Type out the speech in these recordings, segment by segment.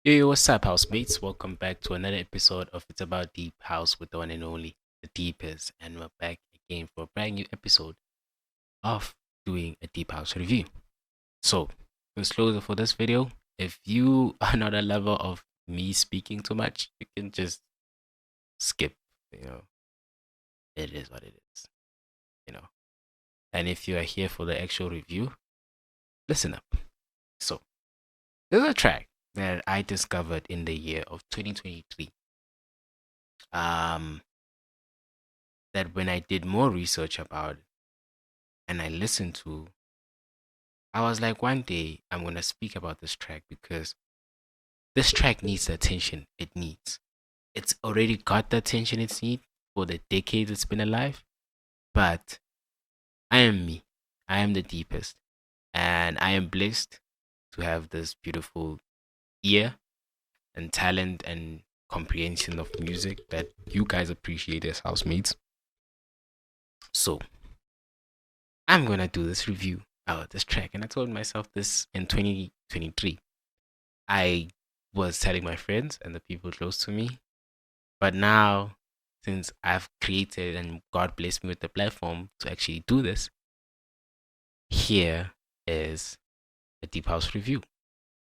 Yo, what's up, housemates? Welcome back to another episode of It's About Deep House with the one and only, the Deepest. And we're back again for a brand new episode of doing a Deep House review. So, disclosure for this video, if you are not a lover of me speaking too much, you can just skip, you know, it is what it is, you know. And if you are here for the actual review, listen up. So, there's a track that I discovered in the year of 2023. Um, that when I did more research about it and I listened to, I was like, one day I'm gonna speak about this track because this track needs the attention it needs. It's already got the attention it needs for the decades it's been alive, but I am me. I am the deepest. And I am blessed to have this beautiful ear and talent and comprehension of music that you guys appreciate as housemates. So I'm gonna do this review about this track. And I told myself this in 2023. I was telling my friends and the people close to me. But now, since I've created and God blessed me with the platform to actually do this, here is a Deep House review.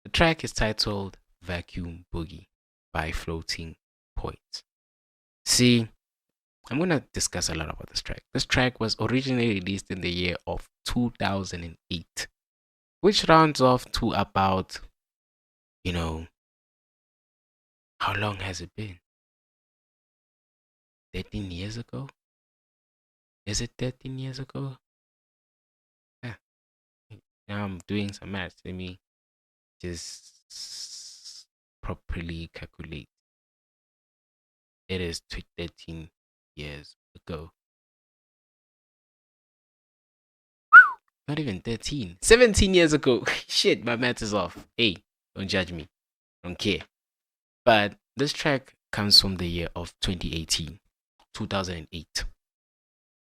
The track is titled Vacuum Boogie by Floating Points. See, I'm going to discuss a lot about this track. This track was originally released in the year of 2008, which rounds off to about, you know, how long has it been? 13 years ago? Is it 13 years ago? Yeah. Now I'm doing some math. Let me just properly calculate. It is 13 years ago. Not even 13. 17 years ago. Shit, my math is off. Hey, don't judge me. Don't care. But this track comes from the year of 2018, 2008.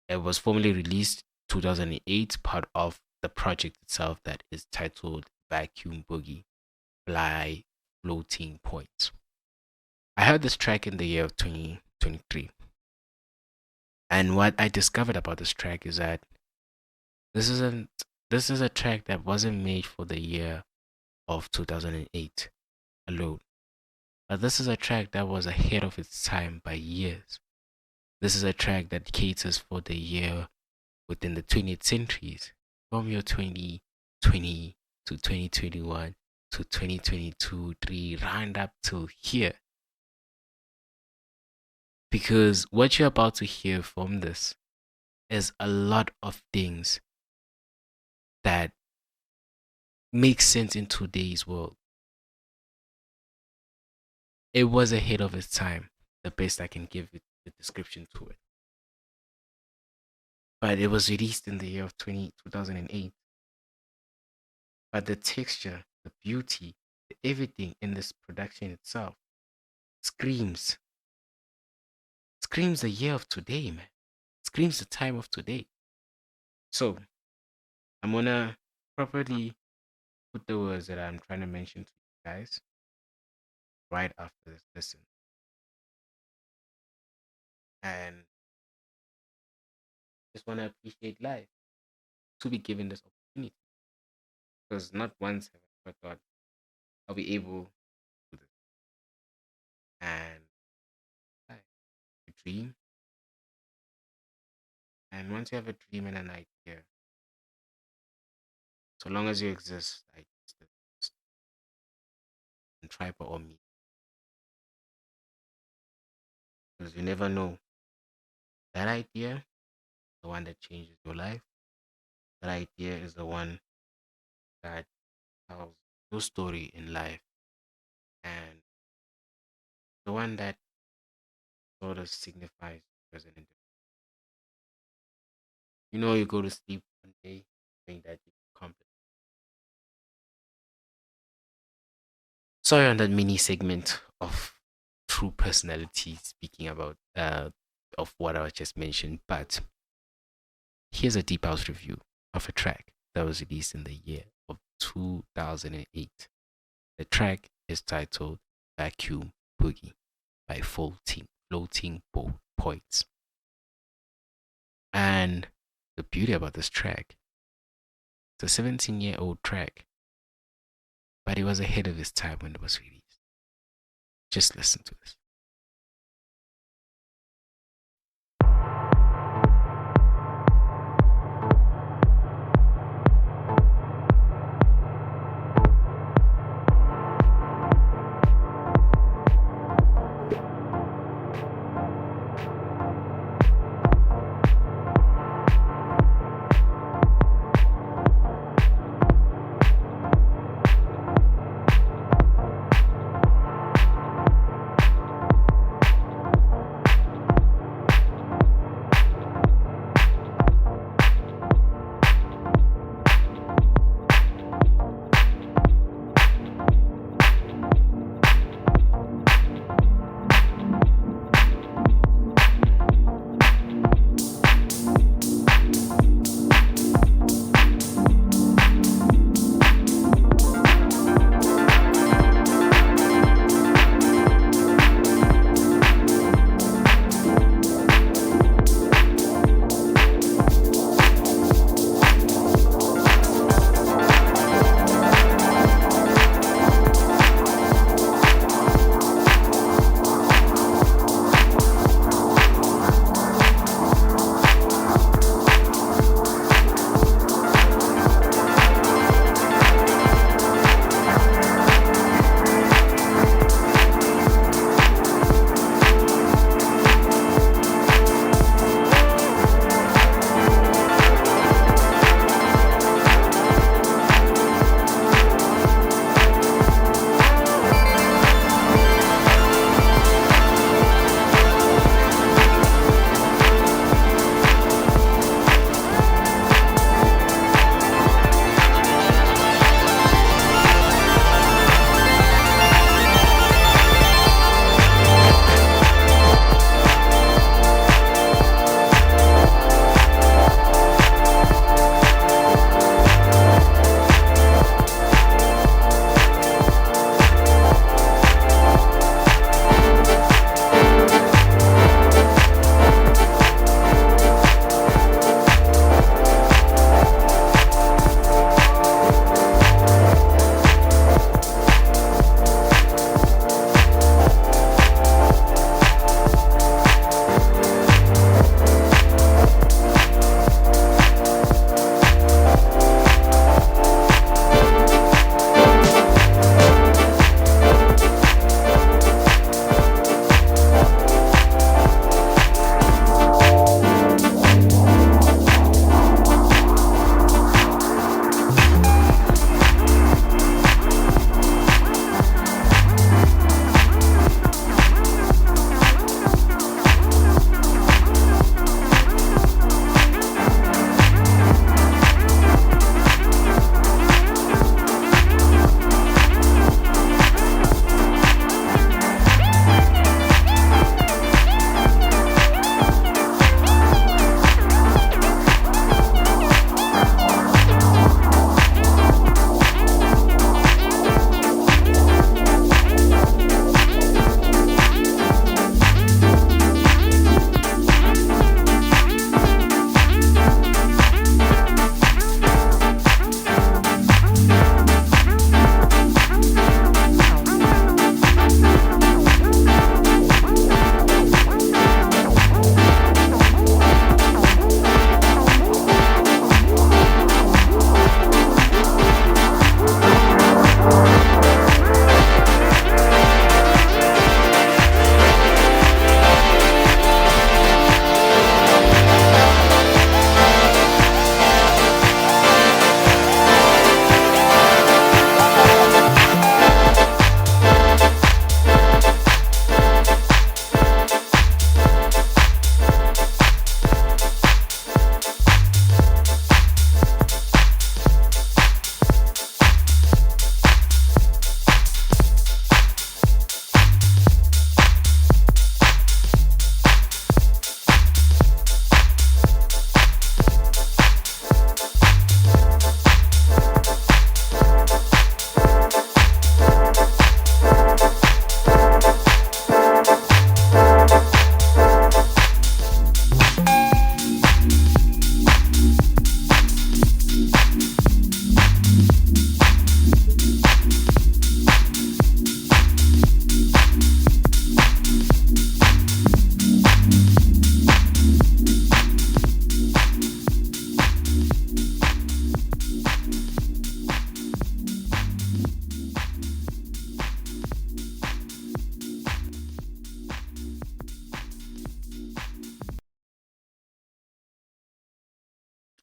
It was formally released 2008, part of the project itself that is titled Vacuum Boogie by Floating Points. I heard this track in the year of 2023. And what I discovered about this track is that this isn't this is a track that wasn't made for the year of 2008 alone. But this is a track that was ahead of its time by years. This is a track that caters for the year within the 20th centuries, from your 2020 to 2021 to 2022, 3, round up till here. Because what you're about to hear from this is a lot of things that make sense in today's world. It was ahead of its time, the best I can give it the description to it. But it was released in the year of 2008. But the texture, the beauty, everything in this production itself screams screams the year of today, man. Screams the time of today. So I'm gonna properly put the words that I'm trying to mention to you guys right after this listen. And just wanna appreciate life to be given this opportunity. Because not once have I ever thought I'll be able to do this. And you dream. And once you have a dream and an idea, so long as you exist, I exist and try by all means. Because you never know. That idea, the one that changes your life, that idea is the one that tells your story in life and the one that sort of signifies you as an individual. You know, you go to sleep one day knowing that you accomplished. Sorry on that mini segment of true personality speaking about of what I just mentioned, but here's a deep house review of a track that was released in the year of 2008. The track is titled Vacuum Boogie by Floating Points. And the beauty about this track, it's a 17-year-old track, but it was ahead of its time when it was released. Just listen to this.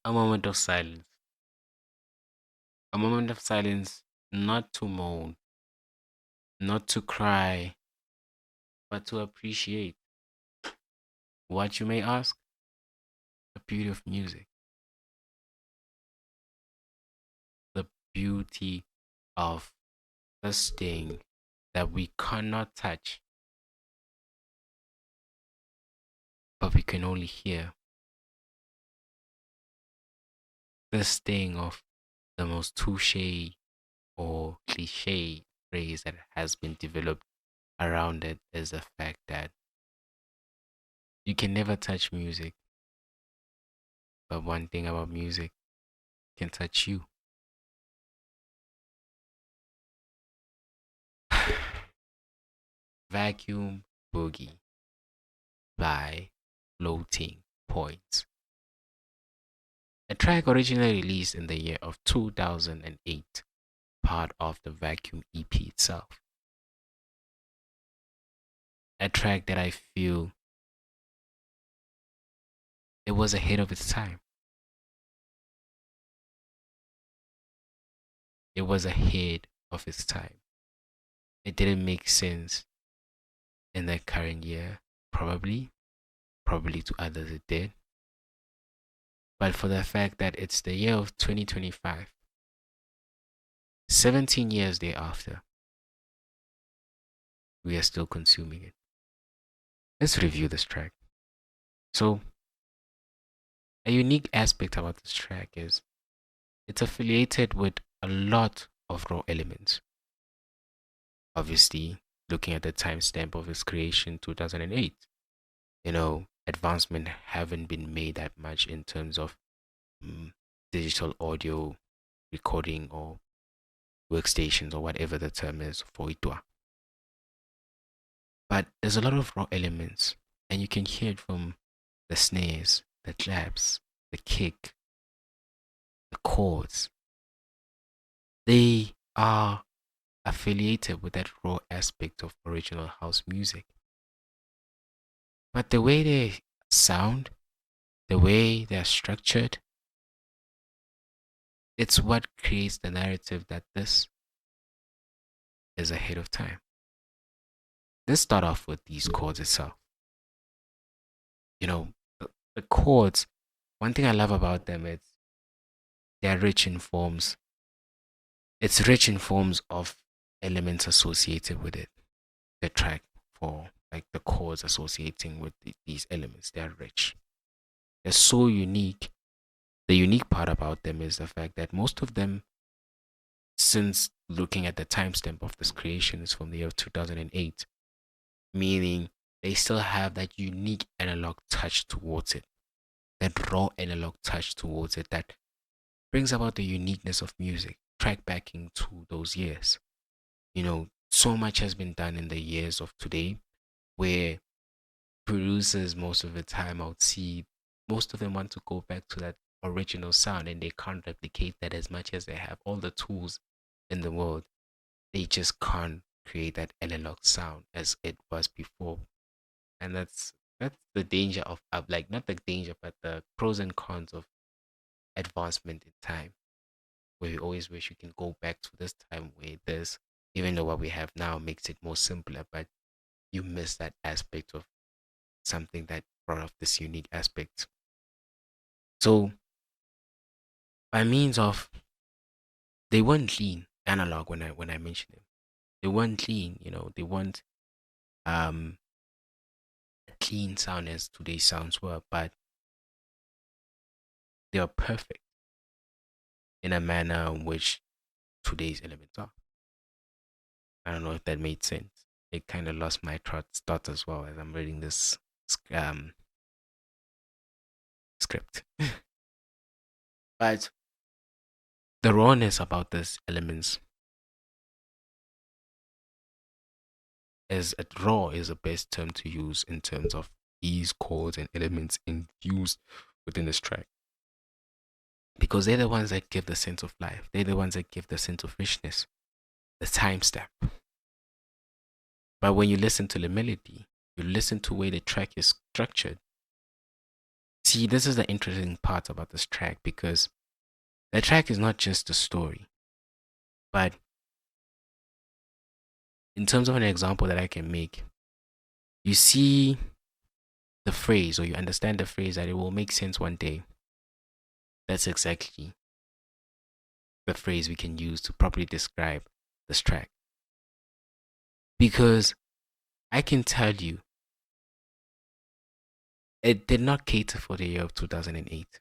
A moment of silence. A moment of silence, not to moan, not to cry, but to appreciate. What, you may ask? The beauty of music, the beauty of this thing that we cannot touch, but we can only hear. This thing of the most touche or cliche phrase that has been developed around it is the fact that you can never touch music, but one thing about music can touch you. Vacuum Boogie by Floating Points. A track originally released in the year of 2008, part of the Vacuum EP itself. A track that I feel it was ahead of its time. It was ahead of its time. It didn't make sense in the current year, probably. Probably to others it did. But for the fact that it's the year of 2025, 17 years thereafter, we are still consuming it. Let's review this track. So, a unique aspect about this track is it's affiliated with a lot of raw elements. Obviously, looking at the timestamp of its creation, 2008, advancement haven't been made that much in terms of digital audio recording or workstations or whatever the term is for Itwa. But there's a lot of raw elements, and you can hear it from the snares, the claps, the kick, the chords. They are affiliated with that raw aspect of original house music. But the way they sound, the way they're structured, it's what creates the narrative that this is ahead of time. Let's start off with these chords itself. The chords, one thing I love about them is they're rich in forms. It's rich in forms of elements associated with it. The track for like the chords associating with these elements, they're rich. They're so unique. The unique part about them is the fact that most of them, since looking at the timestamp of this creation, is from the year of 2008, meaning they still have that unique analog touch towards it, that raw analog touch towards it that brings about the uniqueness of music, track back into those years. So much has been done in the years of today where producers, most of the time, I would see most of them want to go back to that original sound and they can't replicate that as much as they have all the tools in the world. They just can't create that analog sound as it was before. And that's the danger of like not the danger but the pros and cons of advancement in time, where we always wish we can go back to this time where this, even though what we have now makes it more simpler, but you miss that aspect of something that brought up this unique aspect. So by means of, they weren't clean analog when I mentioned them. They weren't clean, they weren't clean sound as today's sounds were, but they are perfect in a manner in which today's elements are. I don't know if that made sense. It kind of lost my thoughts as well as I'm reading this script. But the rawness about these elements is raw is the best term to use in terms of these chords and elements infused within this track. Because they're the ones that give the sense of life. They're the ones that give the sense of richness, the timestamp. But when you listen to the melody, you listen to the way the track is structured, See, this is the interesting part about this track because the track is not just a story, but in terms of an example that I can make, you see the phrase or you understand the phrase that it will make sense one day. That's exactly the phrase we can use to properly describe this track. Because I can tell you, it did not cater for the year of 2008.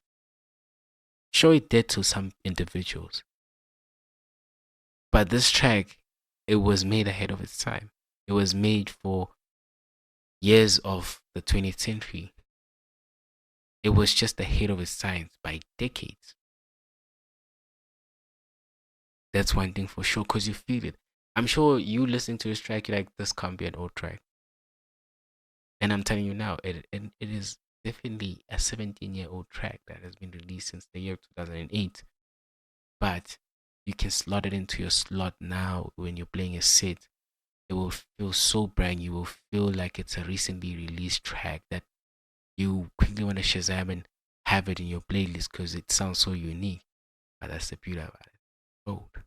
Sure, it did to some individuals. But this track, it was made ahead of its time. It was made for years of the 20th century. It was just ahead of its time by decades. That's one thing for sure, because you feel it. I'm sure you listen to this track, you're like, this can't be an old track. And I'm telling you now, it is definitely a 17-year-old track that has been released since the year 2008. But you can slot it into your slot now when you're playing a set. It will feel so brand. You will feel like it's a recently released track that you quickly want to Shazam and have it in your playlist because it sounds so unique. But that's the beauty about it. Old.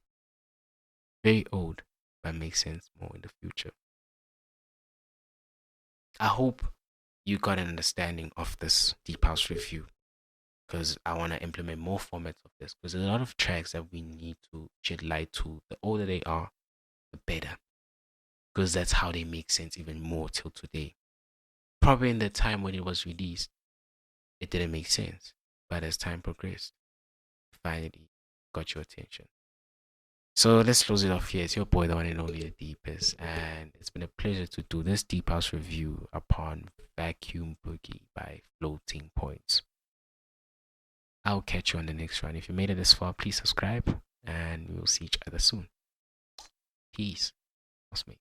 Very old, but makes sense more in the future. I hope you got an understanding of this Deep House review because I want to implement more formats of this because there's a lot of tracks that we need to shed light to. The older they are, the better because that's how they make sense even more till today. Probably in the time when it was released, it didn't make sense, but as time progressed, finally got your attention. So let's close it off here. It's your boy, the one and only the Deepest, and it's been a pleasure to do this Deep House review upon Vacuum Boogie by Floating Points. I'll catch you on the next one. If you made it this far, please subscribe, and we'll see each other soon. Peace. That's me.